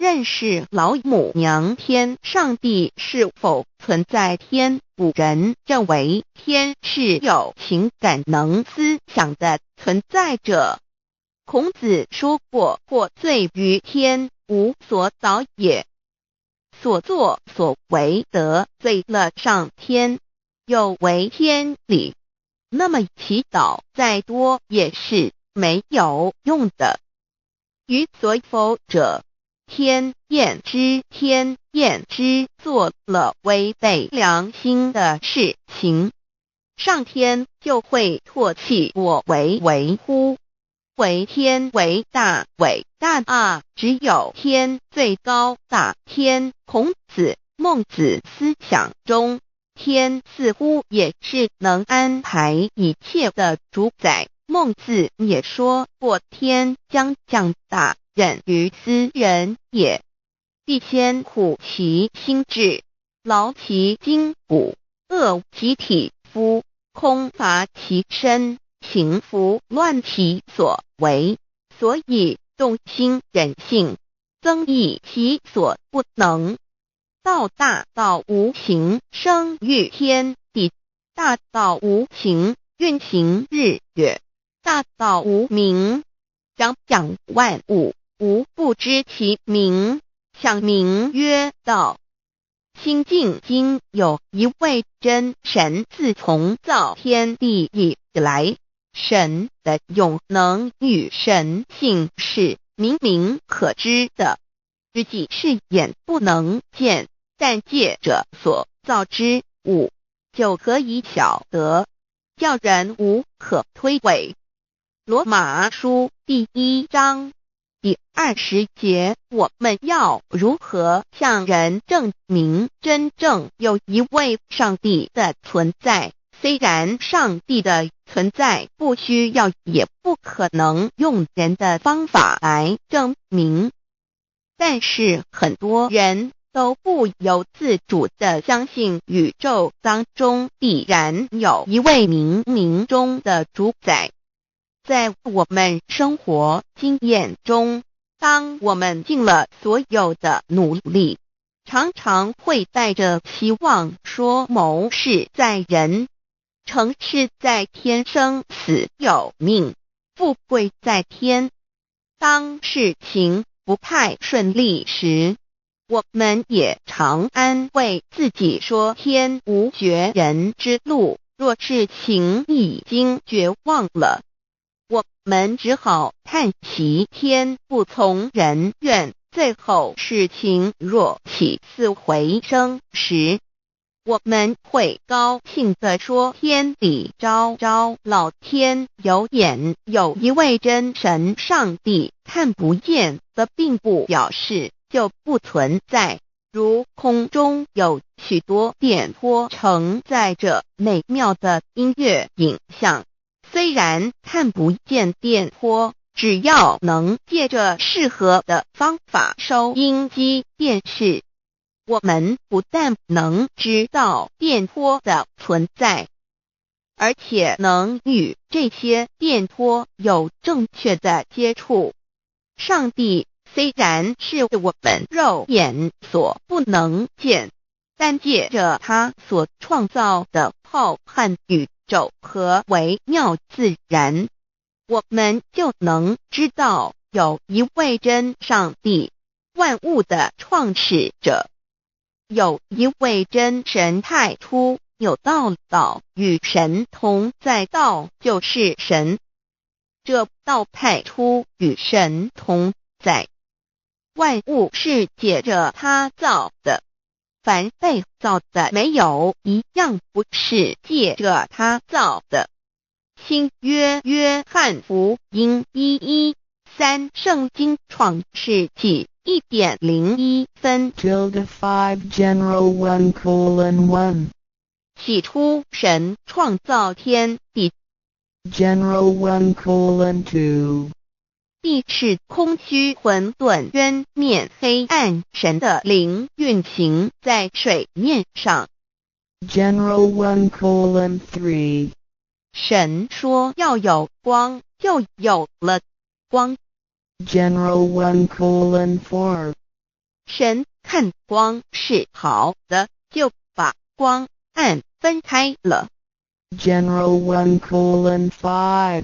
认识老母娘天上帝是否存在天，古人认为天是有情感能思想的存在者。孔子说过，或罪于天，无所导也。所作所为得罪了上天，有违天理，那么祈祷再多也是没有用的。予所否者，天厌之，做了违背良心的事情，上天就会唾弃我为乎？为天为大，伟大啊！只有天最高大天。孔子、孟子思想中，天似乎也是能安排一切的主宰。孟子也说过，天将降大任于斯人也，必先苦其心志，劳其筋骨，饿其体肤，空乏其身，情拂乱其所为，所以动心忍性，增益其所不能。道大道无形，生育天地；大道无情，运行日月；大道无名，掌万物，无不知其名，象名曰道。心经经有一位真神，自从造天地以来，神的永能与神性是明明可知的，实际是眼不能见，但借着所造之物就可以晓得，叫人无可推诿。罗马书第1章第20节，我们要如何向人证明真正有一位上帝的存在？虽然上帝的存在不需要也不可能用人的方法来证明，但是很多人都不由自主地相信宇宙当中必然有一位冥冥中的主宰。在我们生活经验中，当我们尽了所有的努力，常常会带着希望说谋事在人，成事在天，生死有命，富贵在天。当事情不太顺利时，我们也常安慰自己说天无绝人之路，若事情已经绝望了，我们只好叹息天不从人愿。最后事情若起死回生时，我们会高兴地说天理昭昭，老天有眼，有一位真神上帝，看不见的并不表示就不存在。如空中有许多电波承载着美妙的音乐影像，虽然看不见电波，只要能借着适合的方法收音机电视，我们不但能知道电波的存在，而且能与这些电波有正确的接触。上帝虽然是我们肉眼所不能见，但借着他所创造的浩瀚宇宙和微妙自然，我们就能知道有一位真上帝，万物的创始者，有一位真神太初有道，道与神同在，道就是神，这道太初与神同在。万物是借着他造的，凡被造的没有一样不是借着他造的。新约约翰福音1:13，圣经创世纪1.01分 5 general 1:1 起初神创造天地， general 1:2 地是空虚混沌渊面黑暗，神的灵运行在水面上。 general 1:3 神说要有光，就有了光。 general 1:4神看光是好的，就把光暗分开了。General 1:5.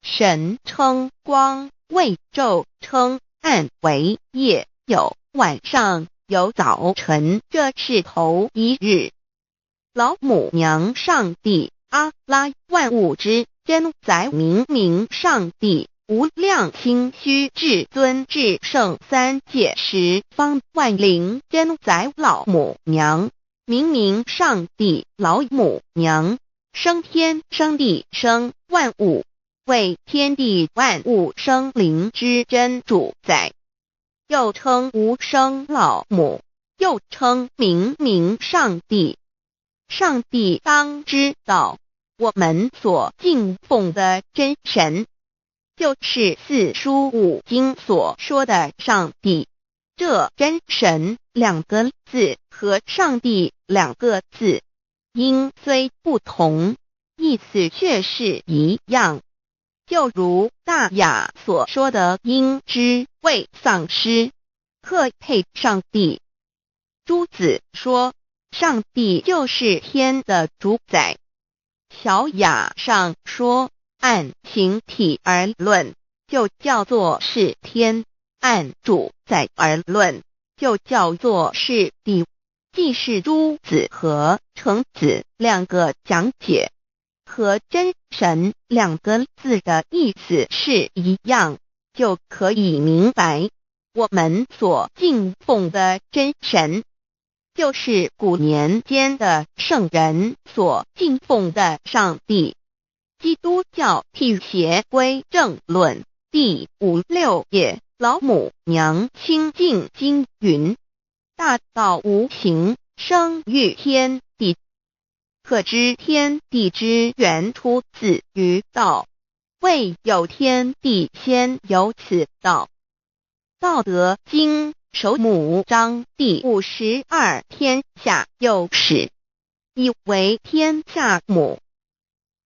神称光为昼，称暗为夜，有晚上，有早晨，这是头一日。老母娘上帝阿拉万物之真宰明明上帝无量清虚至尊至圣三界十方万灵真宰老母娘明明上帝老母娘生天生地生万物，为天地万物生灵之真主宰，又称无生老母，又称明明上帝。上帝当知道，我们所敬奉的真神，就是四书五经所说的上帝。这真神两个字和上帝两个字，音虽不同，意思却是一样。就如大雅所说的鹰之谓丧尸，鹤配上帝。朱子说，上帝就是天的主宰。小雅上说，按形体而论，就叫做是天；按主宰而论，就叫做是地。既是朱子和程子两个讲解，和真神两个字的意思是一样，就可以明白，我们所敬奉的真神，就是古年间的圣人所敬奉的上帝。基督教辟邪归正论第56页，老母娘清净经云：大道无形，生育天地，可知天地之源出自于道，未有天地，先有此道。道德经首母章第52，天下有始，以为天下母。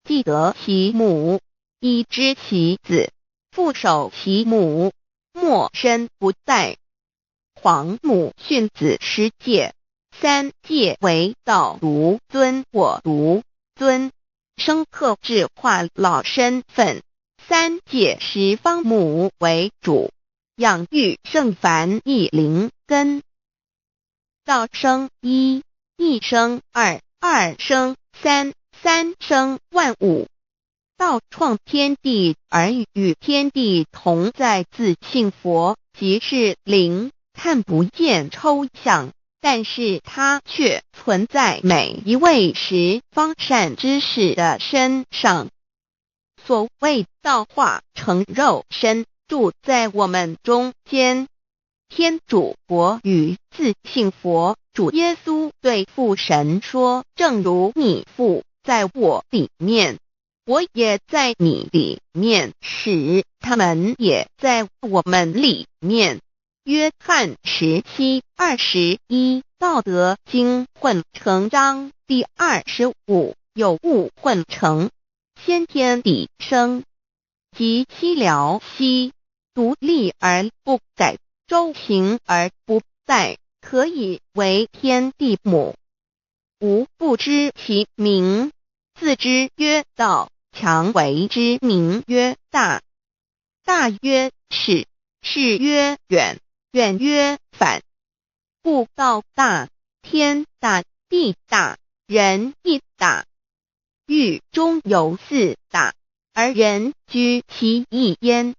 既得其母，以知其子，父守其母，莫身不殆。皇母训子十戒，三戒为道如尊我如尊，生克制化老身份。三戒十方母为主，养育圣凡一灵根。道生一，一生二，二生三，三生万物。道创天地而与天地同在，自性佛，即是灵，看不见抽象，但是它却存在每一位十方善知识的身上。所谓道化成肉身，住在我们中间。天主国与自性佛主耶稣对父神说，正如你父在我里面，我也在你里面，使他们也在我们里面。约翰17:21，道德经混成章第25，有物混成，先天地生，即七辽息，独立而不改，周行而不殆，可以为天地母。吾不知其名，自之曰道，强为之名曰大。大曰始，始曰远，远曰反。故道大，天大，地大，人亦大。域中有四大，而人居其一焉。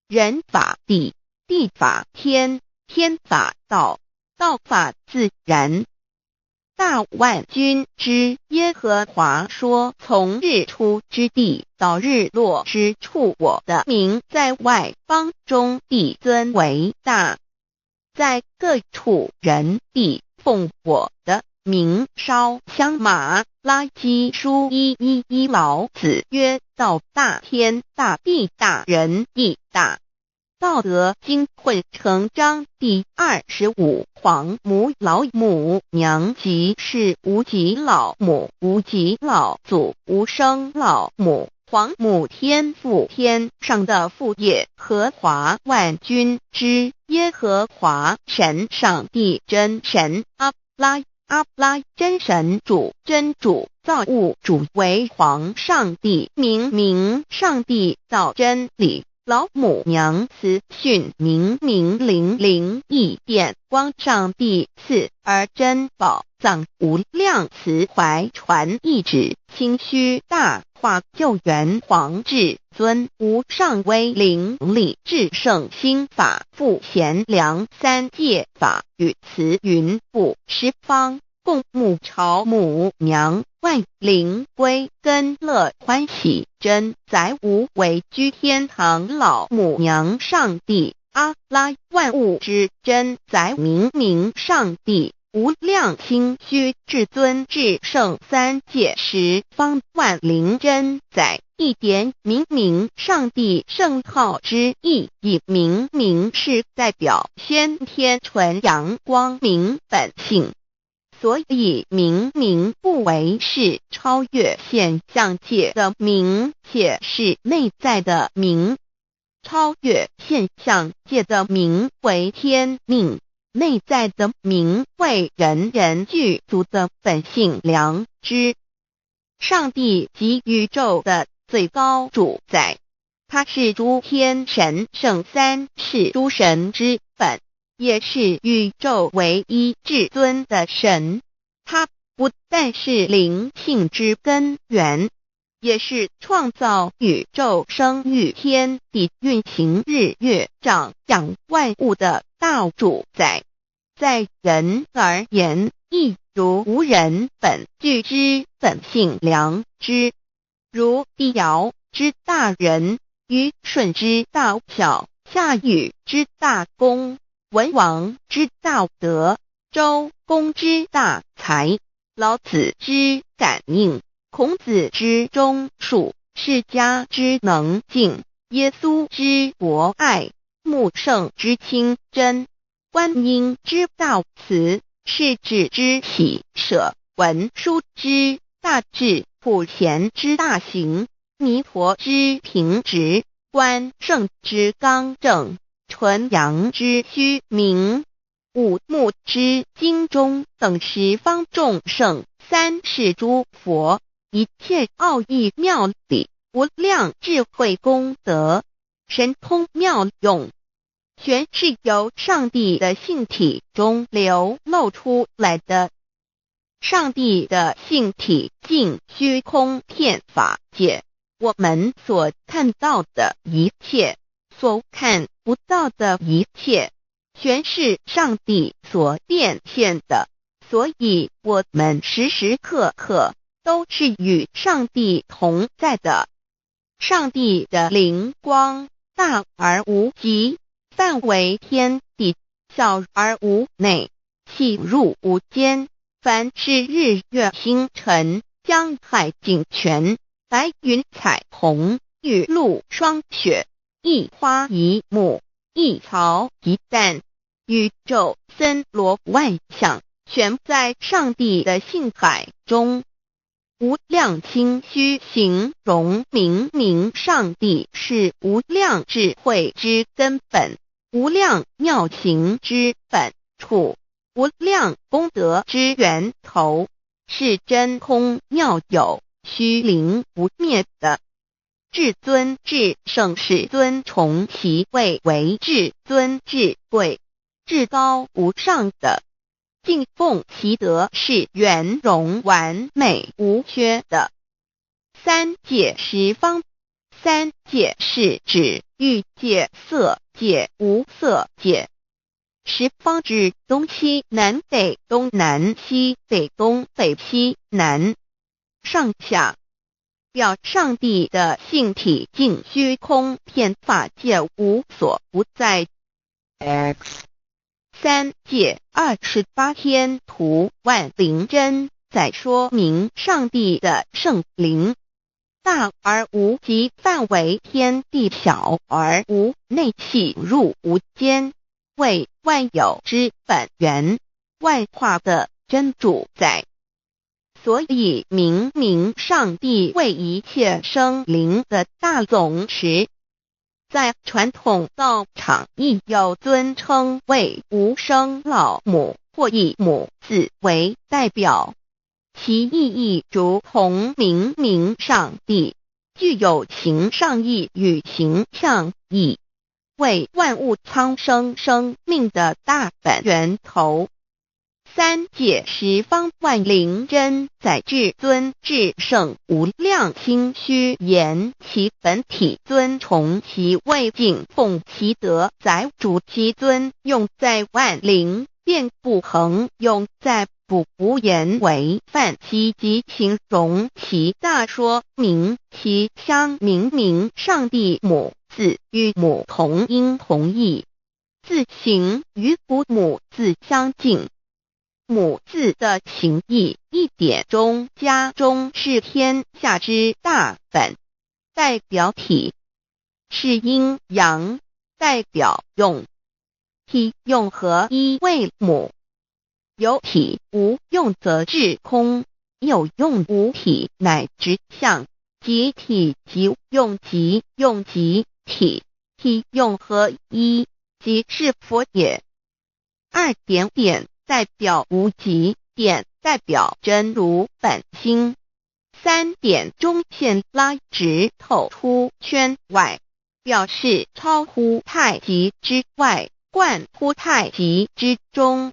人法地，地法天，天法道，道法自然。大万军之耶和华说，从日出之地到日落之处，我的名在外邦中必尊为大。在各处人必奉我的名烧香。马拉基书1:11，老子曰：道大，天大，地大，人亦大。道德经混成章第25，皇母老母娘即是无极老母，无极老祖，无生老母。皇母天父，天上的父耶和华万军之耶和华神，上帝真神，阿拉真神主，真主，造物主，为皇上帝，明上帝造真理，老母娘慈训，明灵异变光，上帝赐而真宝藏，无量慈怀传意旨，清虚大化救援，皇至尊无上威灵力，至圣心法，复贤良三界法，与慈云布十方，共沐朝母娘，万灵归根乐欢喜，真载无为居天堂，老母娘上帝，阿拉万物之真载，明上帝，无量清虚至尊至圣三界十方，万灵真载，一点明上帝圣号之意，以明是代表先天纯阳光明本性，所以明不为是超越现象界的明，且是内在的明。超越现象界的明为天命，内在的明为人具足的本性良知。上帝即宇宙的最高主宰，他是诸天神圣三世诸神之本，也是宇宙唯一至尊的神。他不但是灵性之根源，也是创造宇宙生育天地运行日月长养万物的大主宰。在人而言，亦如无人本具之本性良知，如帝尧之大仁，虞舜之大巧，夏禹之大功，文王之大德，周公之大才，老子之感应，孔子之忠恕，释迦之能静，耶稣之博爱，穆圣之清真，观音之大慈，世子之喜舍，文殊之大智，普贤之大行，弥陀之平直，关圣之刚正，纯阳之虚明，五目之精中，等十方众圣，三世诸佛，一切奥义妙理，无量智慧功德，神通妙用，全是由上帝的性体中流露出来的。上帝的性体尽虚空遍法界，我们所看到的一切，所看不到的一切，全是上帝所变现的，所以我们时时刻刻都是与上帝同在的。上帝的灵光大而无极，范围天地，小而无内，细入无间。凡是日月星辰，江海井泉，白云彩虹，雨露霜雪，一花一木，一草一蛋，宇宙森罗万象，全在上帝的性海中。无量清虚形容明上帝是无量智慧之根本，无量妙行之本处，无量功德之源头，是真空妙有，虚灵不灭的。至尊至圣世尊崇其位为至尊至贵，至高无上的，敬奉其德是圆融完美无缺的。三界十方，三界是指欲界、色界、无色界。十方指东西南北东南西北东北西南上下，表上帝的性体尽虚空遍法界无所不在。 X 三界28天图万灵真，在说明上帝的圣灵大而无极，范围天地，小而无内，细入无间，为万有之本源，万化的真主宰。所以明明上帝为一切生灵的大总持。在传统道场亦有尊称为无生老母或以母字为代表，其意义如同明明上帝，具有形上义与形象义，为万物苍生生命的大本源头。三界十方万灵真在至尊至圣无量心虚言其本体尊崇其位敬奉其德载主其尊用在万灵便不恒用在不无言为范其及形容其大说明其相明明上帝母字与母同音同义，字形与父母字相近。母字的情义一点中家中是天下之大本，代表体是阴阳，代表用体用合一为母，有体无用则至空，有用无体乃至相，即体即用即用即体，体用合一即是佛也。二点点代表无极，点代表真如本心，三点中线拉直透出圈外，表示超乎太极之外，贯乎太极之中。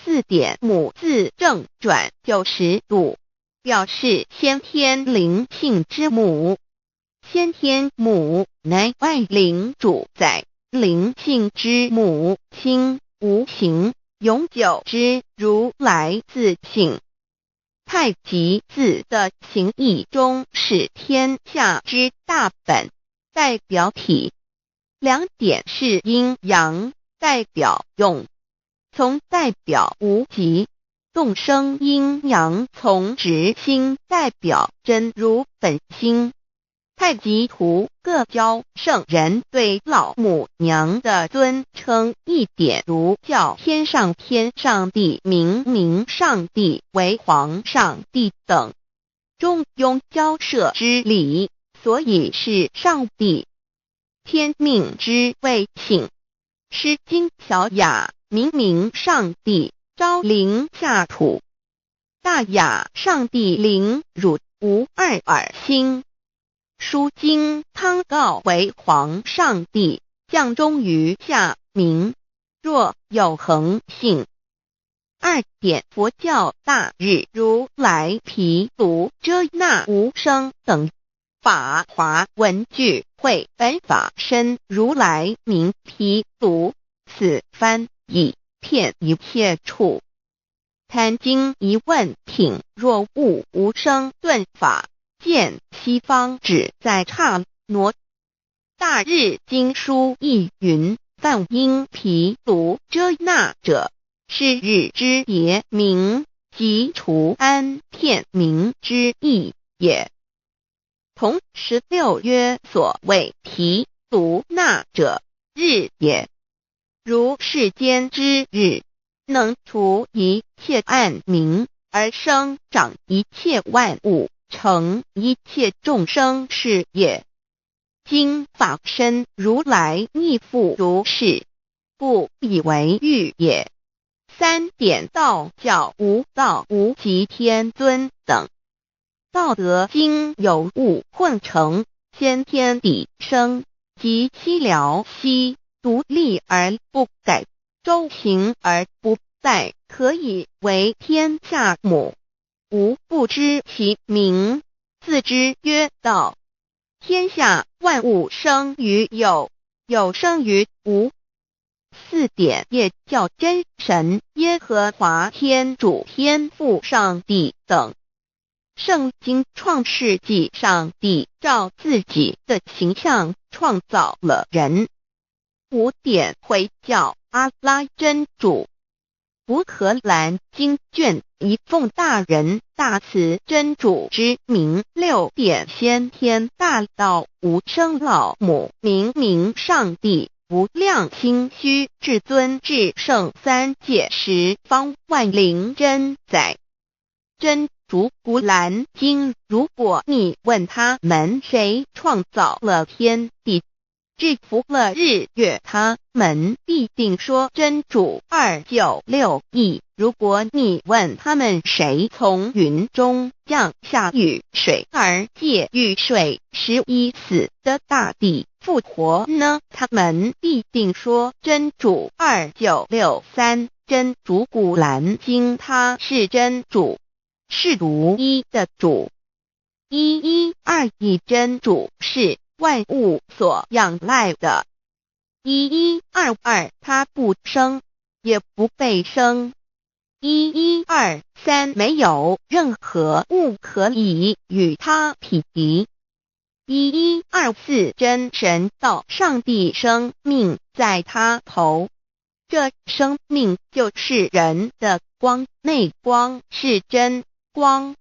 四点母字正转90度，表示先天灵性之母。先天母乃外灵主宰，灵性之母亲无形永久之如来自性。太极字的形义中是天下之大本，代表体。两点是阴阳，代表用，从代表无极，动生阴阳从直心代表真如本心。太极图各教圣人对老母娘的尊称一点如叫天上帝明明上帝为皇上帝等，中庸交涉之理，所以是上帝。天命之谓性，诗经小雅明明上帝昭灵下土，大雅上帝灵汝无二耳心。书经汤告为皇上帝降忠于下民，若有恒性。二点佛教大日如来毗卢遮那无生等法华文具会本法身如来名毗卢，此翻译遍一切处。坛经一问品若悟无生顿法，见西方只在刹那。大日经书亦云，梵音毗卢遮那者，是日之别名，即除安片名之意也。同16曰所谓毗卢那者，日也。如世间之日，能除一切暗明，而生长一切万物，成一切众生是也。今法身如来亦复如是，不以为喻也。三点道教无道无极天尊等，道德经有物混成，先天地生，即悉了悉，独立而不改，周行而不殆，可以为天下母。吾不知其名，自之曰道。天下万物生于有，有生于无。四点也叫真神耶和华天主天父上帝等。圣经创世纪上帝照自己的形象创造了人。五点会叫阿拉真主。乌克兰经卷一奉大人大慈真主之名，六点先天大道无生老母明明上帝无量心虚至尊至圣三界十方万灵真在。真竹古兰经，如果你问他们谁创造了天地，制服了日月，他们必定说真主296亿。如果你问他们谁从云中降下雨水而借雨水使已死的大地复活呢，他们必定说真主2963。真主古兰经，他是真主，是独一的主，112真主是万物所仰赖的，1122他不生也不被生，1123没有任何物可以与他匹敌，1124真神道上帝生命在他头，这生命就是人的光，内光是真光，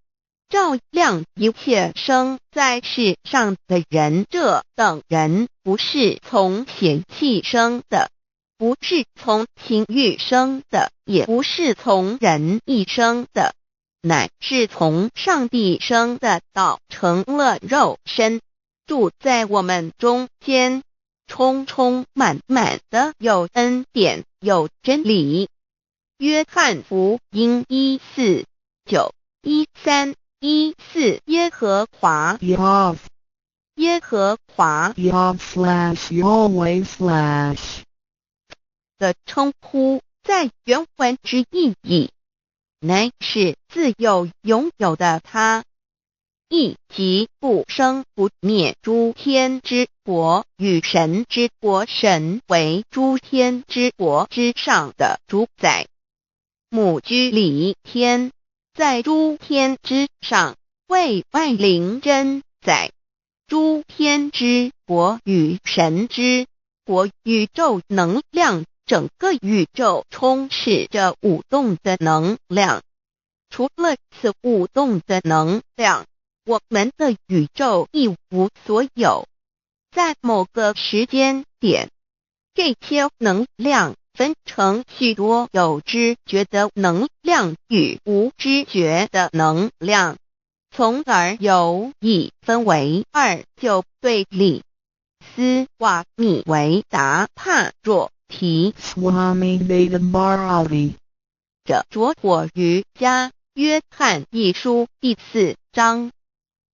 照亮一切生在世上的人。这等人不是从血气生的，不是从情欲生的，也不是从人意生的，乃是从上帝生的道成了肉身，住在我们中间，充充满满的有恩典有真理。约翰福音1491314耶和华 Yav 耶和华 Yav slash Yahweh slash 的称呼，在原文之意义乃是自有拥有的他，亦即不生不灭诸天之国与神之国，神为诸天之国之上的主宰，母居里天，在诸天之上，为万灵真宰。诸天之国与神之国，宇宙能量，整个宇宙充斥着舞动的能量。除了此舞动的能量，我们的宇宙一无所有。在某个时间点，这些能量分成许多有知觉的能量与无知觉的能量，从而有一分为二，就对立。斯瓦米维达帕若提 Swami Veda Bharati 着着火瑜伽约翰一书第4章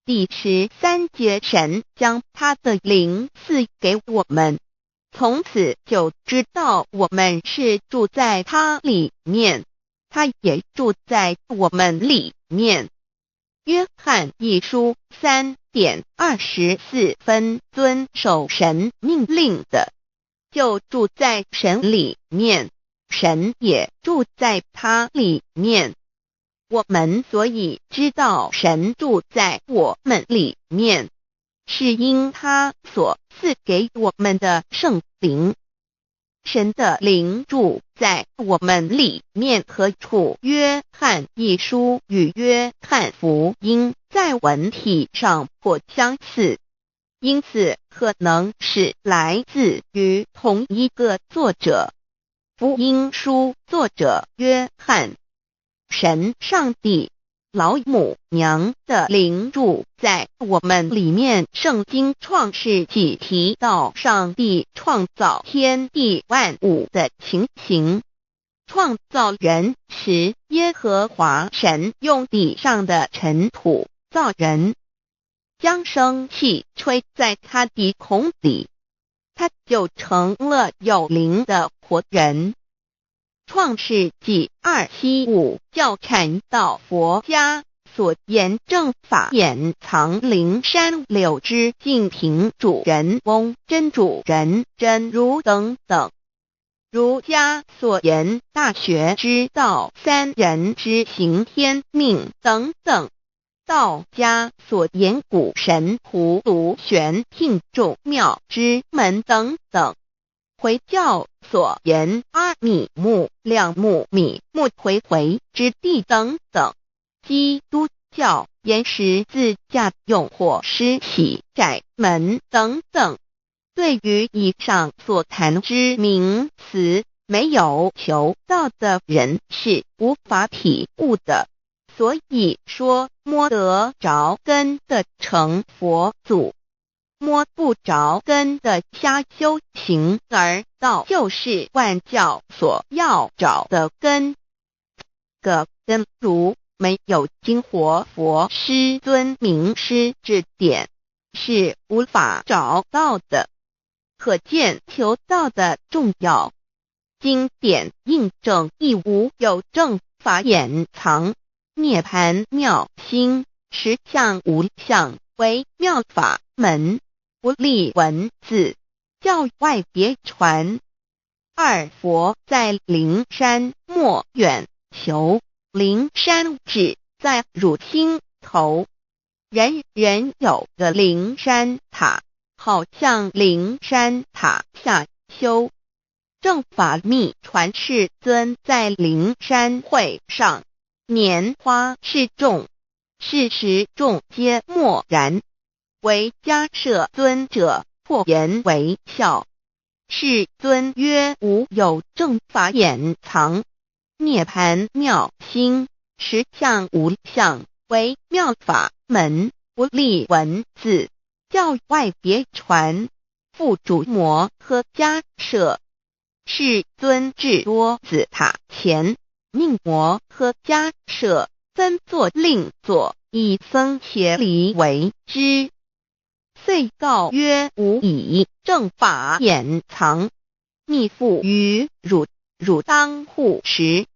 第13节，神将他的灵赐给我们，从此就知道我们是住在他里面，他也住在我们里面。约翰一书3:24遵守神命令的，就住在神里面，神也住在他里面。我们所以知道神住在我们里面，是因他所赐给我们的圣灵。神的灵住在我们里面，何处？约翰一书与约翰福音在文体上颇相似，因此可能是来自于同一个作者。福音书作者约翰，神上帝老母娘的灵住在我们里面。圣经创世纪提到上帝创造天地万物的情形，创造人时，耶和华神用地上的尘土造人，将生气吹在他鼻孔里，他就成了有灵的活人。创世纪275教阐到佛家所言正法掩藏灵山柳之净瓶主人翁真主人真如等等，儒家所言大学之道三人之行天命等等，道家所言古神荼毒玄牝众妙之门等等，回教所言阿米木亮木米木回回之地等等，基督教言十字架用火施洗窄门等等。对于以上所谈之名词，没有求道的人是无法体悟的。所以说摸得着根的成佛祖，摸不着根的瞎修行而道就是万教所要找的根。个根如没有经活佛师尊名师指点，是无法找到的。可见求道的重要。经典印证亦无有正法掩藏，涅盘妙心，实相无相，为妙法门，不立文字，教外别传。二佛在灵山莫远求，灵山只在汝心头。人人有个灵山塔，好像灵山塔下修。正法密传世尊在灵山会上，拈花示众，是时众皆默然，唯迦摄尊者破颜为笑。世尊曰：无有正法掩藏，涅盘妙心，实相无相，为妙法门，不立文字，教外别传。复主摩诃迦摄。世尊至多子塔前，命摩诃迦摄分作另作，以僧伽梨为之。遂告曰：吾以正法掩藏，密付于汝，汝当护持。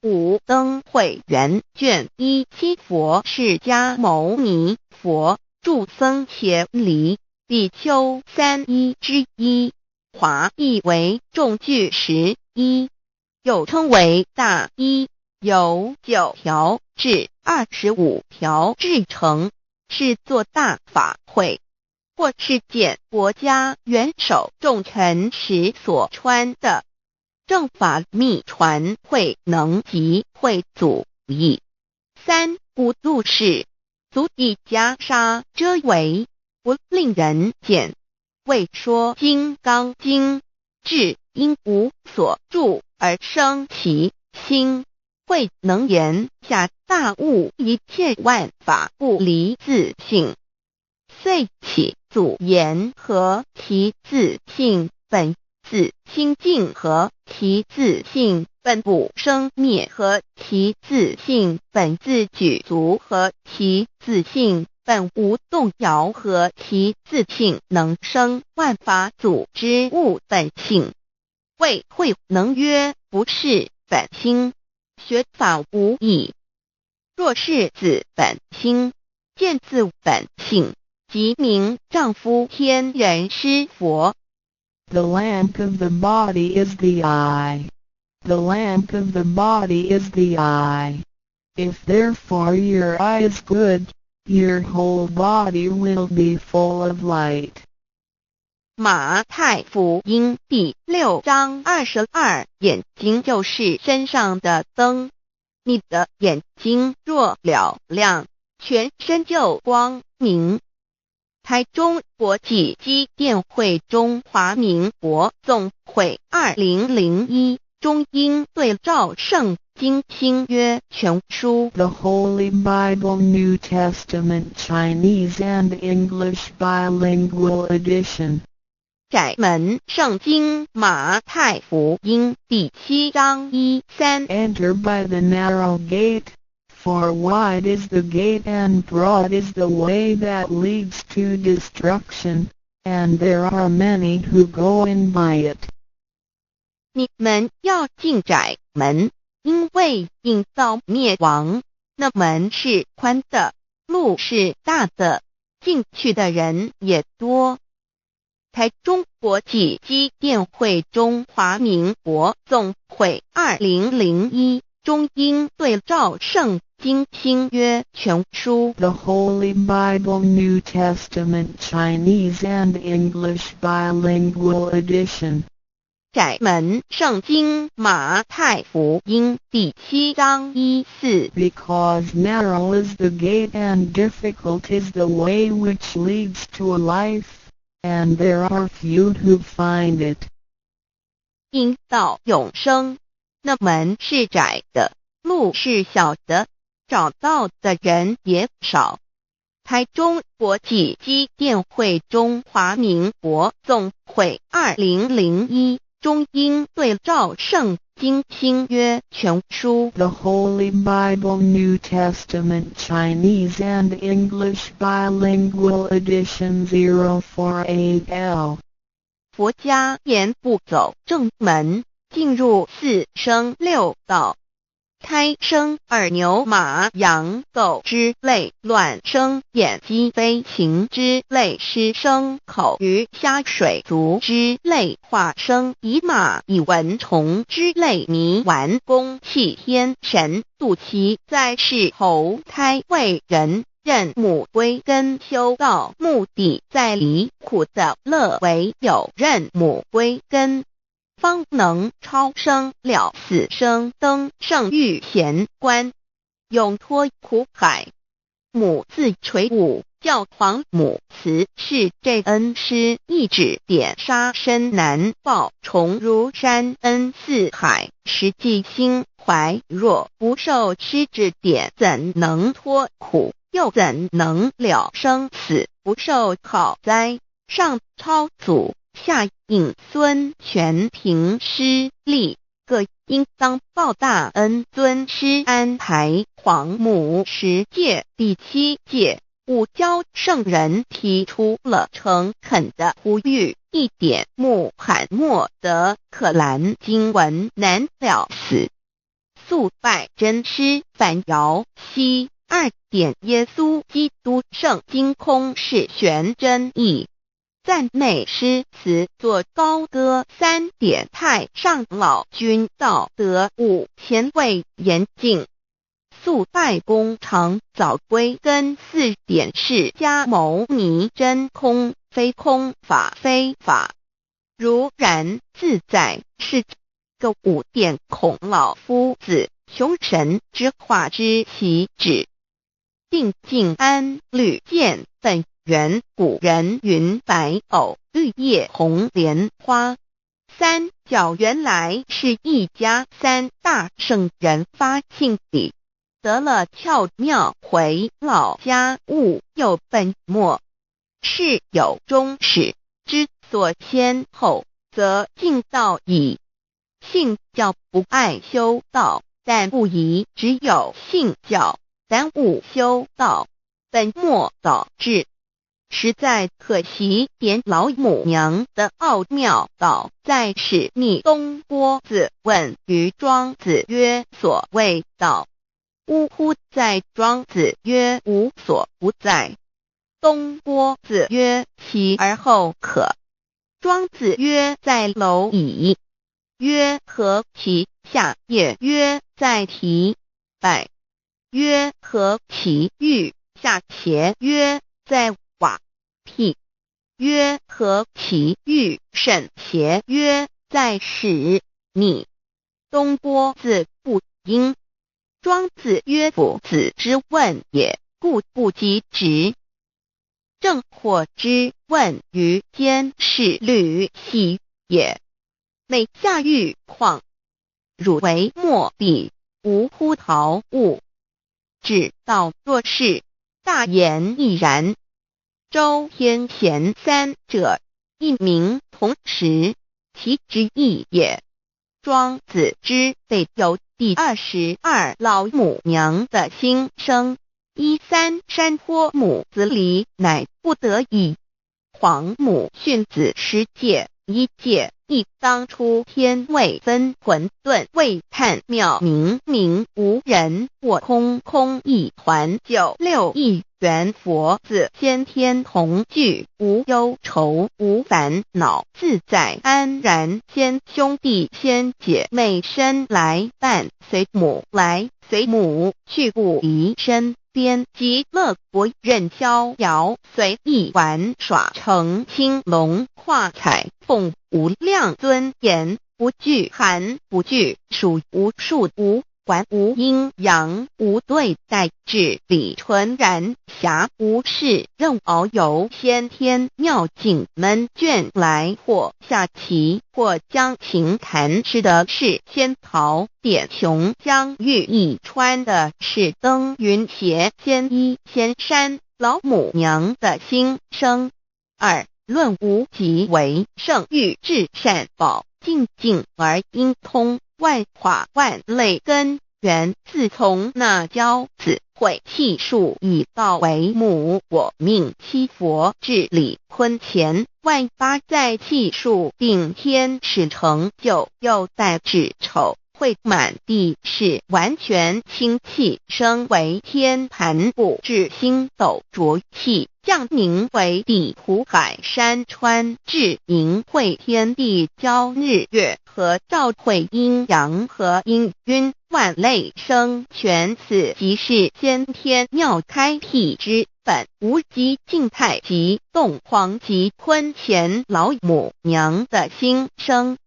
五灯会元卷17佛释迦牟尼佛著僧伽梨比丘31之一，华译为众句11，又称为大一，由9条至25条制成，是作大法会，或是见国家元首重臣时所穿的。正法密传会能及会祖义。三无度世，足以袈裟遮围，不令人见。为说金刚经，至因无所住而生其心，慧能言下大悟一切万法不离自性。遂起祖言和其自性本自清净和其自性本不生灭和其自性本自具足和其自性本无动摇和其自性能生万法组之物本性。谓慧能曰：不是本心，学法无益。若是自本心，见自本性，即名丈夫天人师佛。The lamp of the body is the eye. The lamp of the body is the eye. If therefore your eye is good, your whole body will be full of light. 马太福音第6章22，眼睛就是身上的灯。你的眼睛若了亮，全身就光明。台中国际机电会中华民国总会2001中英对照圣经新约全书 The Holy Bible New Testament Chinese and English Bilingual Edition. 窄门圣经马太福音第7章1-3 Enter by the narrow gate, for wide is the gate and broad is the way that leads to destruction, and there are many who go in by it. 你们要进窄门，因为引到灭亡。那门是宽的，路是大的，进去的人也多。台中国际机电会中华民国总会2001中英对照圣经新约全书 The Holy Bible New Testament Chinese and English Bilingual Edition. 窄门圣经马太福音第7章1-4 Because narrow is the gate and difficult is the way which leads to life, and there are few who find it. 因到永生，那门是窄的，路是小的，找到的人也少。台中国际机电会中华民国总会2001中英对照圣经新约全书 The Holy Bible New Testament Chinese and English Bilingual Edition 048L 佛家言步走正门，进入四生六道。胎生耳牛马羊狗之类，卵生眼鸡飞禽之类，湿生口鱼虾水族之类，化生以马以蚊虫之类，泥丸公气天神，度其在世投胎为人，任母归根修道，目的在离苦的乐，唯有任母归根，方能超生了死生，登圣域贤官，永脱苦海。母自垂武，教皇母慈是这恩师，一指点杀身难报，重如山恩似海，实际心怀若不受师指点，怎能脱苦？又怎能了生死？不受考灾，上超祖，下引孙权凭师力，各应当报大恩。尊师安排黄母十戒，第7戒，五教圣人提出了诚恳的呼吁，一点穆罕默德可兰经文难了死，肃拜真师反摇西。2点耶稣基督圣经空是玄真义，赞美诗词作高歌。3点太上老君道德5前卫严谨，肃拜公常早归根。4点释迦牟尼真空非空，法非法，如然自在是个。5点孔老夫子雄神之化之其旨，定静安律见本源。古人云白藕绿叶红莲花。三角原来是一家3大圣人发庆礼，得了巧妙，回老家务有本末，事有终始，之所先后，则敬道矣。信教不爱修道，但不宜只有信教，耽误修道，本末倒置，实在可惜。点老母娘的奥妙道在使逆东郭子问于庄子曰：所谓道，呜呼！在庄子曰：无所不在。东郭子曰：其而后可？庄子曰：在蝼蚁。曰：何其下也？曰：在蹄。百。曰：何其欲下且？曰：在瓦辟。曰：何其欲甚且？曰：在使逆。东郭子不应。庄子曰：夫子之问也，故不及直。正或之问于监视律兮也。每下欲况，汝为莫必，无乎陶物。指道若是，大言亦然。周天贤3者，一名同时，其之义也。庄子之备有第22老母娘的心声，3山坡母子礼，乃不得已。黄母训子10戒，1戒亦当初天未分，混沌未探，妙明明无人，我空空一团。96亿元佛子，先天同聚，无忧愁无烦恼，自在安然。先兄弟先姐妹身来伴，随母来随母去，不离身边。极乐国任逍遥，随意玩耍，成青龙画彩凤，无量尊严，不惧寒不惧暑，无数无观无阴阳，无对待，至理纯然，暇无事，任遨游先天妙境门卷来，或下棋，或将琴弹诗的是仙桃，点琼将玉一穿的是登云斜仙衣仙山，老母娘的心声。二论无极为圣欲至善宝，静静而应通，万化万类根源，自从那骄子会气数以道为母，我命七佛治理坤乾，万八在气数定天使成就，又待至丑会满地是完全清气，升为天盘布至星斗浊气，降凝为地湖海山川，至凝会天地交日月和照会阴阳和阴晕，万类生全，此即是先天妙开辟之本，无极静态及动黄及坤乾老母娘的心声。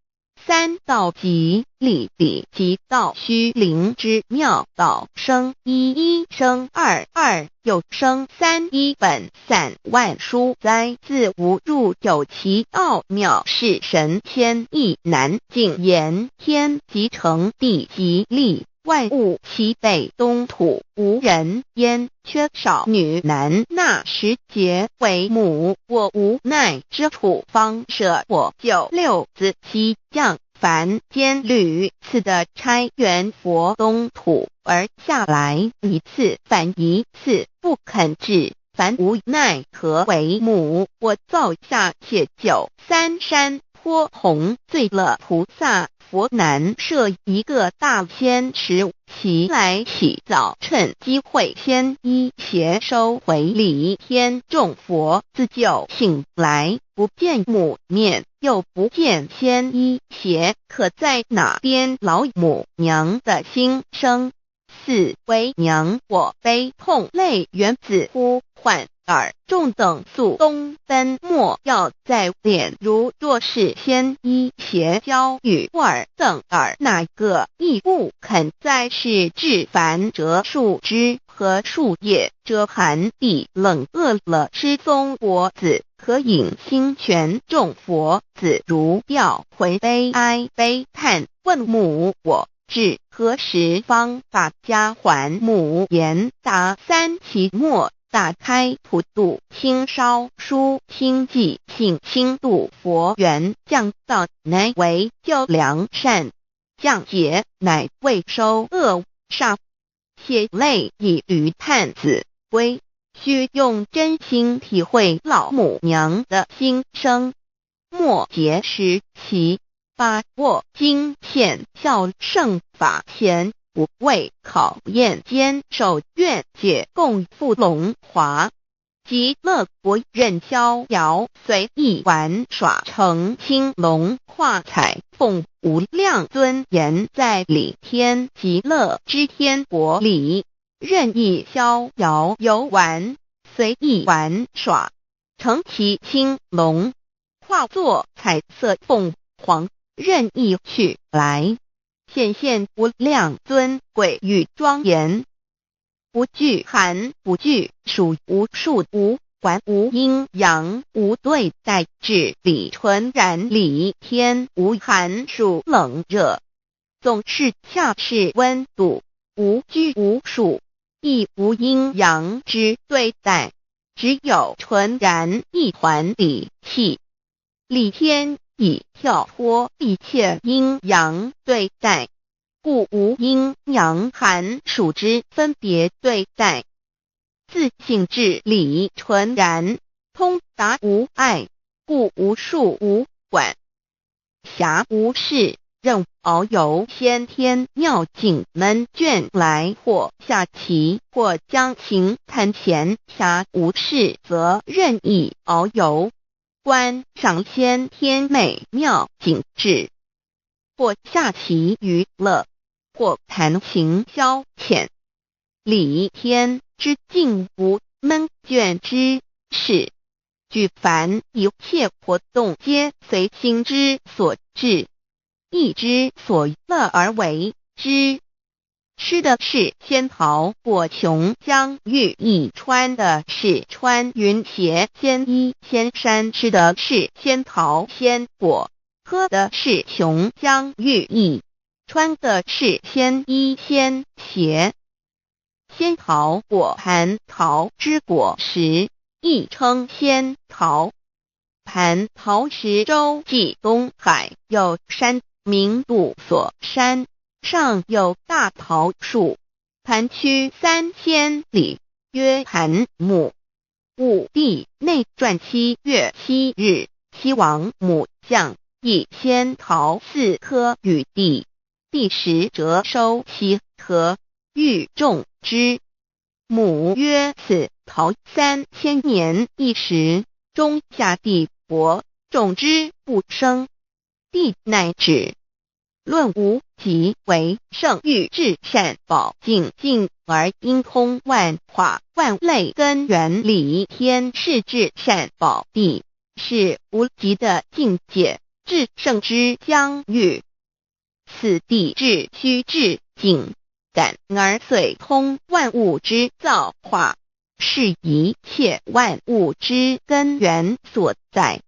三道极理理即道虚灵之妙道生一，一生二，二又生三，一本散万殊哉，自无入有其奥妙，是神千亿难尽言。天即成地即立，万物其北东土，无人焉，缺少女男，那时节为母，我无奈之处，方舍我九六子七将凡间屡次的差援佛东土，而下来一次反一次，不肯治，凡无奈何为母，我造下且九三山颇弘罪了菩萨，佛难设一个大仙池，其来起早，趁机会先一邪收回礼，天众佛自救醒来，不见母面，又不见先一邪，可在哪边老母娘的心声？四为娘我悲痛泪源自呼唤耳众等速东奔，莫要再敛，如若是先一邪教与尔等耳，哪个亦不肯再是至凡折树枝和树叶，遮寒地冷饿了失踪佛子，可引心全众佛子如调回悲哀悲叹，问母我至何时方把家还母？言答三期末，打开普度清烧书清寂性清度佛缘，降道乃为救良善，降劫乃为收恶煞，血泪以于叹子归，须用真心体会老母娘的心声。末节时期，把握经现效圣法前，不为考验坚守愿解共赴龙华，极乐国任逍遥，随意玩耍成青龙化彩凤，无量尊严在里天极乐之天国里，任意逍遥游玩，随意玩耍成其青龙，化作彩色凤凰，任意去来，显现无量尊贵与庄严，不惧寒，不惧暑，无数无管，无阴阳，无对待，至理纯然理天，无寒暑冷热，总是恰是温度，无拘无束，亦无阴阳之对待，只有纯然一团理气。理天以跳脱一切阴阳对待，故无阴阳寒暑之分别对待，自性至理纯然，通达无碍，故无束无管，暇无事，任遨游先天妙境门卷来，或下棋，或将琴弹弦，暇无事则任意遨游，观赏先天美妙景致，或下棋娱乐，或弹琴消遣，理天之境无闷倦之事，举凡一切活动皆随心之所至，意之所乐而为之。吃的是仙桃果琼浆玉液，穿的是穿云鞋仙衣仙衫，吃的是仙桃仙果，喝的是琼浆玉液，穿的是仙衣仙鞋。仙桃果蟠桃之果实，亦称仙桃。蟠桃实洲际东海有山，名杜所山，上有大桃树，盘曲3000里，曰盘木。武帝内传7月7日，西王母将以仙桃4颗与帝，帝时折收其核，欲种之。母曰：此桃3000年一时，中下地薄，种之不生。帝乃止。论无极为圣欲至善宝净净而因通万化万类根源理天是至善宝地，是无极的境界，至圣之疆域。此地至虚至静感而遂通万物之造化，是一切万物之根源所在。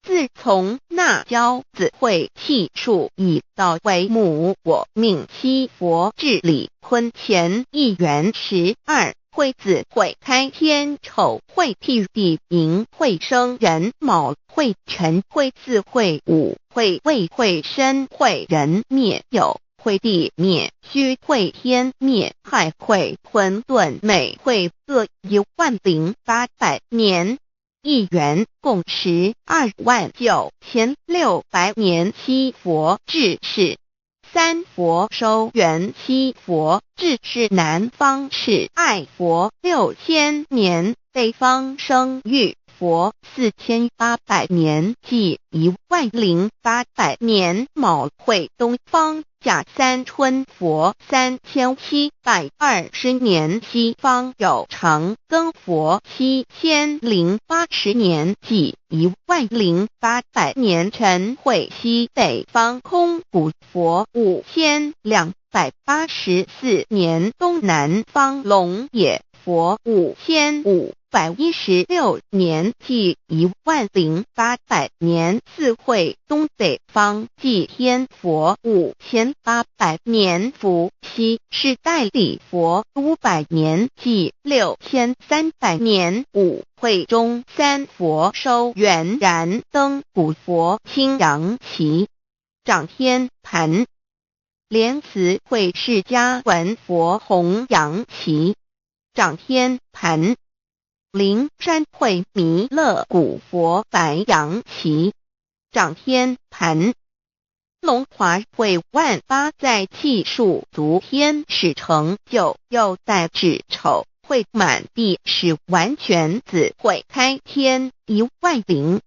自从那骄子会气数以道为母，我命七佛治理坤乾一元12，会子会开天，丑会譬地，寅会生人，卯会辰，会巳，会午，会未，会申，会人灭酉，会地灭戌，会天灭亥，会混沌昧，会各10800年。一元共129600年，七佛治世。三佛收元，七佛治世。南方是爱佛6000年，北方生玉佛4800年，即10800年。卯会东方甲三春佛3720年，西方有长庚佛7080年，即10800年。辰会西北方空谷佛5284年，东南方龙野佛5516年，即10800年。四会东北方祭天佛5800年，伏羲是代理佛500年，即6300年。五会中三佛收元，燃灯古佛青阳旗，掌天盘。莲慈会释迦文佛红阳旗，掌天盘。灵山会弥勒古佛白阳旗，掌天盘。龙华会万八在气数足天使成就，又代指丑会满地是完全子会开天10800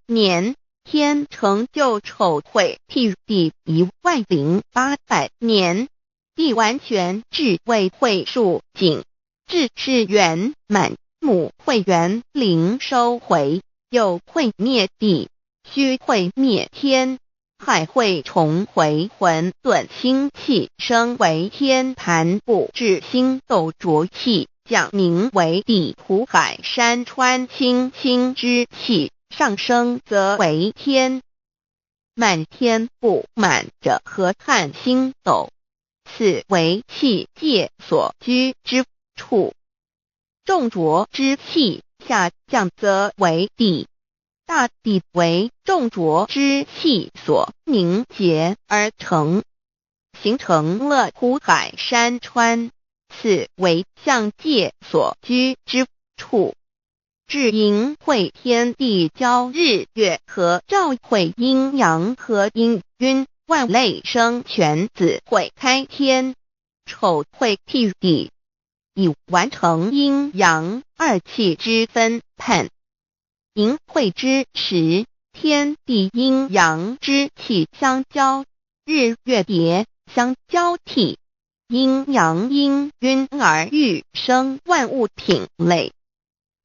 年，天成就丑会譬地10800年，地完全智慧会数景，智是圆满。母会元灵收回，又会灭地，戌会灭天，亥会重回混沌星气，生为天盘部，至星斗浊气，降名为地土海山川清清之气，上升则为天。满天布满着河汉星斗，此为气界所居之处。重浊之气下降则为地，大地为重浊之气所凝结而成，形成了土海山川，此为象界所居之处。至阴会天地交日月和照会阴阳和阴晕，万类生全子会开天，丑会譬地，以完成阴阳二气之分判。寅会之时，天地阴阳之气相交，日月叠相交替，阴阳阴晕而育生万物品类。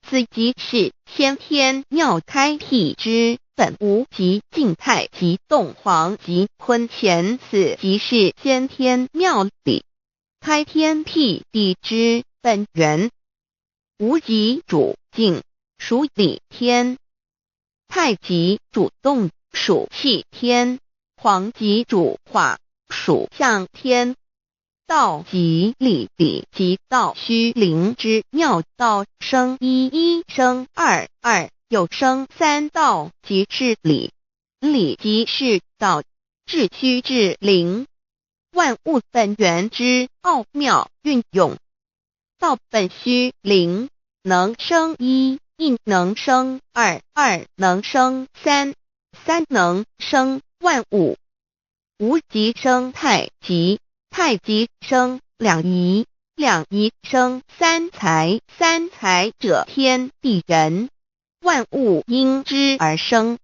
此即是先天妙开辟之本无极静态及动黄及坤乾，此即是先天妙理。开天辟地之本源。无极主静，属理天；太极主动，属气天；黄极主化，属象天。道即理，理即道虚灵之妙道，生一，一生二，二又生三，道即是理，理即是道，至虚至灵，万物本源之奥妙运用。道本虚灵，能生一，一能生二，二能生三，三能生万物。无极生太极，太极生两仪，两仪生三才，三才者天地人，万物因之而生，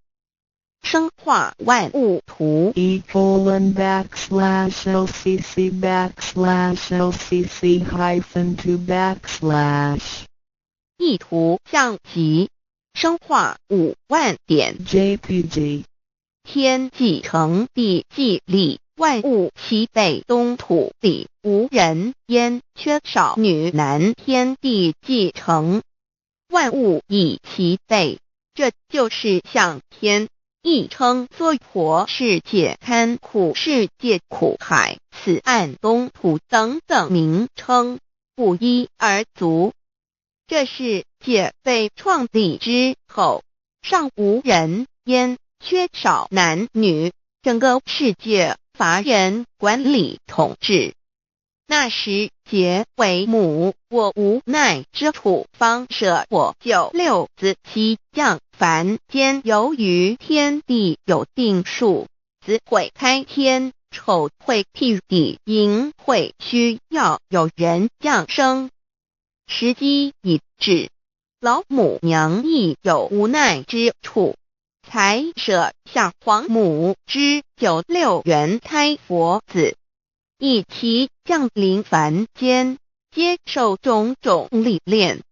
生化万物图。e://LCC/LCC-2 意图象极，生化5万点 JPG。天既成，地既立，万物其备，东土里无人焉，缺少女男，天地既成，万物以其备，这就是象天。亦称娑婆世界、堪苦世界、苦海、此岸、东土等等名称，不一而足。这世界被创立之后，尚无人焉，缺少男女，整个世界乏人管理统治。那时桀为母，我无奈之处，方舍我9六子期降凡间。由于天地有定数，子会开天，丑会辟地，寅会需要有人降生。时机已至，老母娘亦有无奈之处，才舍下皇母之9六元胎佛子，以其降临凡间，接受种种历练，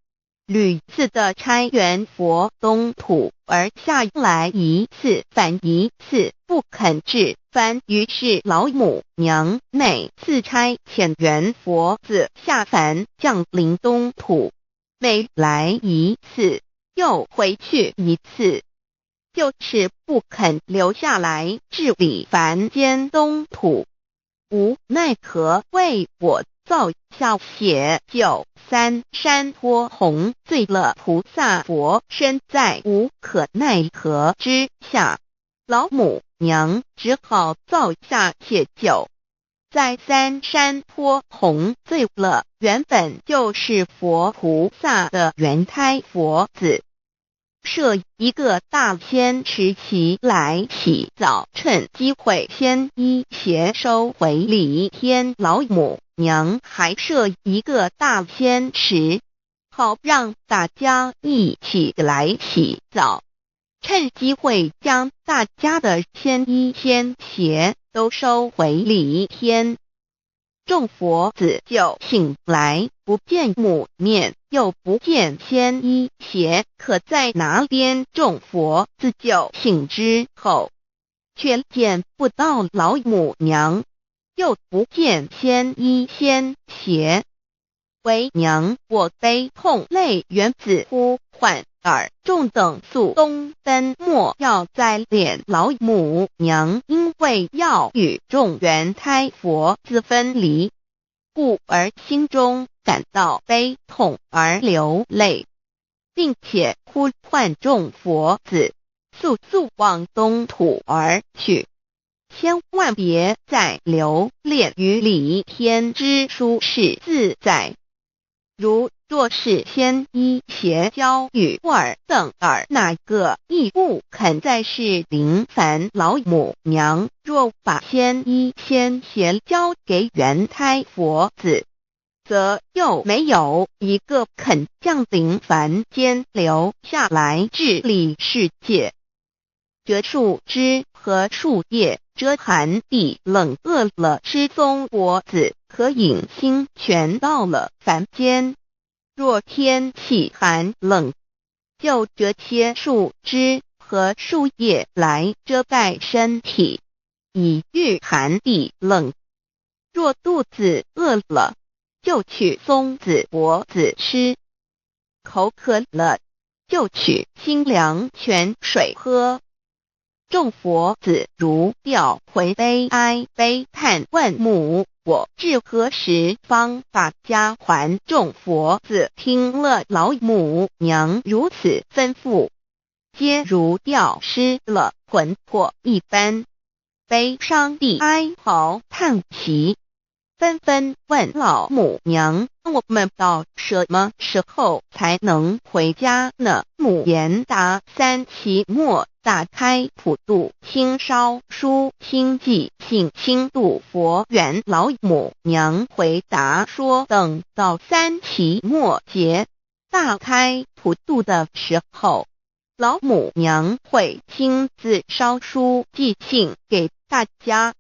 屡次的差援佛东土，而下来一次反一次不肯治凡，于是老母娘每次差遣援佛子下凡降临东土，每来一次又回去一次，就是不肯留下来治理凡间东土。无奈何为我造下血救三山脱红，罪了菩萨佛身在无可奈何之下，老母娘只好造下血救。在三山脱红罪了原本就是佛菩萨的原胎佛子，设一个大仙池期来洗澡，趁机会先一邪收回礼天。老母娘还设一个大仙池，好让大家一起来洗澡，趁机会将大家的仙衣仙鞋都收回礼天。众佛子就醒来，不见母面，又不见仙衣鞋可在哪边。众佛子就醒之后，却见不到老母娘，又不见仙衣仙鞋。为娘我悲痛泪源自呼唤耳，众等速东奔，莫要再敛。老母娘因为要与众原胎佛子分离，故而心中感到悲痛而流泪，并且呼唤众佛子速速往东土而去，千万别再留恋于礼天之舒适自在。如若是仙衣鞋交与尔等尔，哪个亦不肯再是临凡。老母娘若把仙衣仙鞋交给原胎佛子，则又没有一个肯降临凡间留下来治理世界。这树枝和树叶遮寒地冷，饿了吃松果子，可饮清泉到了凡间。若天气寒冷，就折些树枝和树叶来遮盖身体，以御寒地冷。若肚子饿了，就取松子果子吃；口渴了，就取清凉泉水喝。众佛子如吊回悲哀悲叹问母，我至何时方把家还？众佛子听了老母娘如此吩咐，皆如吊失了魂魄一般，悲伤地哀嚎叹息，纷纷问老母娘：我们到什么时候才能回家呢？母言答：三期末打开普度清烧书清寂性清度佛缘。老母娘回答说，等到三期末节大开普度的时候，老母娘会亲自烧书寄信给大家，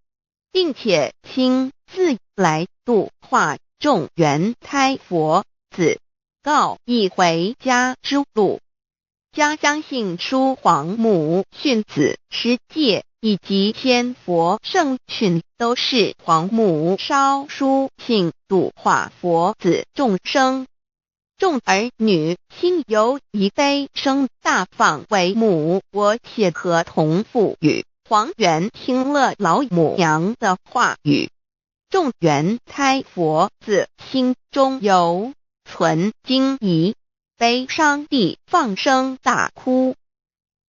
并且亲自来度化众缘胎佛子，告一回家之路。家相信书皇母训子师戒以及千佛圣训都是皇母烧书信度化佛子众生。众儿女心有一悲生大放为母，我且合同赋予。黄元听了老母娘的话语，众缘胎佛子心中有存惊疑，悲伤地放声大哭。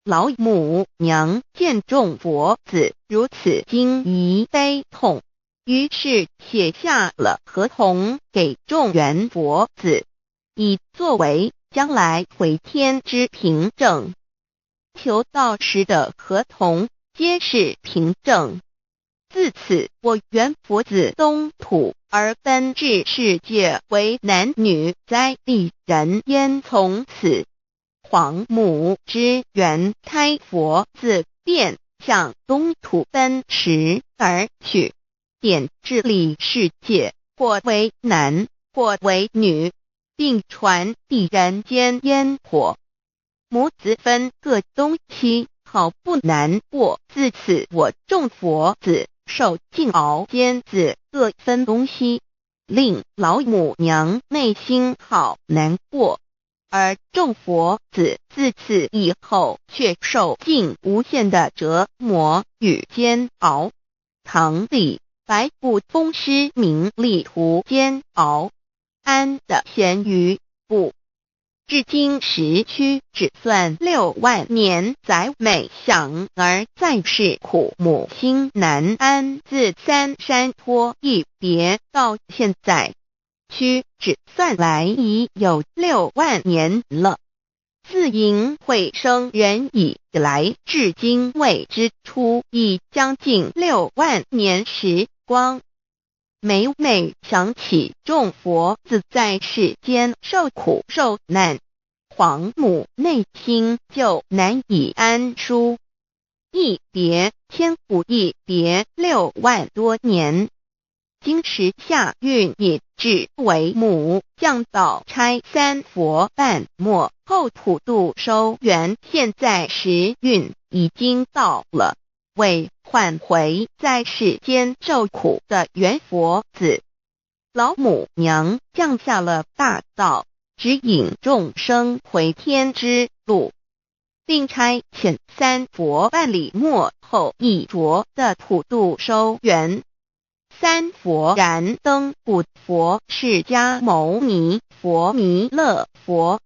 老母娘见众佛子如此惊疑悲痛，于是写下了合同给众缘佛子，以作为将来回天之凭证。求道时的合同皆是凭证。自此，我缘佛子东土而奔至世界为男女在地人焉。从此，皇母之缘胎佛子便向东土奔驰而去，点治理世界，或为男，或为女，并传递人间烟火。母子分各东西，好不难过。自此，我众佛子受尽熬煎子各分东西，令老母娘内心好难过。而众佛子自此以后却受尽无限的折磨与煎熬。唐李白骨风师名利图煎熬，安得闲于不？至今时区只算6万年载每想而在世苦母心难安。自三山托一别到现在，区只算来已有6万年了。自寅会生人以来至今未知出，已将近6万年时光。每每想起众佛子在世间受苦受难，皇母内心就难以安舒。一别千古，一别6万多年。今时夏运也至为母降道差三佛半末后普度收圆，现在时运已经到了，为唤回在世间受苦的缘佛子，老母娘降下了大道，指引众生回天之路，并差遣三佛办理末后一着的普度收圆。三佛燃灯不佛释迦牟尼佛弥勒佛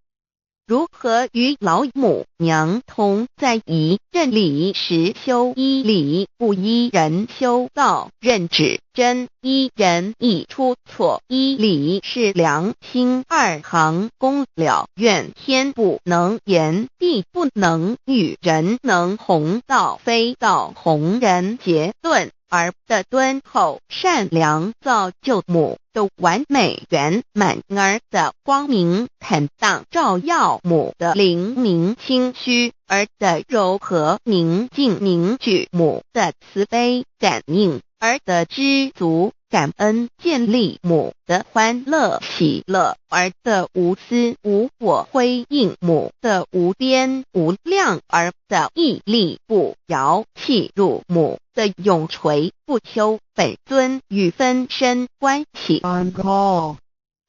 如何与老母娘同在一任理时修一理，不依人修道，任指真一人一出错，一理是良心二行功了，愿天不能言，地不能喻，人能弘道，非道弘人。结论而的敦厚善良，造就母的完美圆满，儿的光明坦荡，照耀母的灵明清虚，儿的柔和宁静凝聚母的慈悲感应，儿的知足感恩建立母的欢乐喜乐，儿的无私无我辉映母的无边无量，儿的屹立不摇契入母的永垂不朽本尊与分身关系。 On call.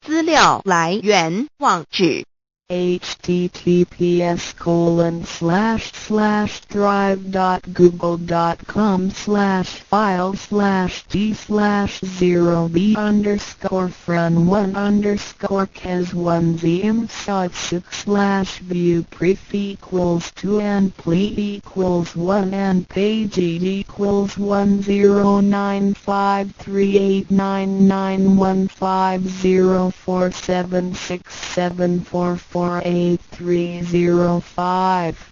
资料来源网址 https://drive.google.com/file/d/0b_cas1zm/view pref equals 2 and plete equals 1 and page equals 109538991504767448305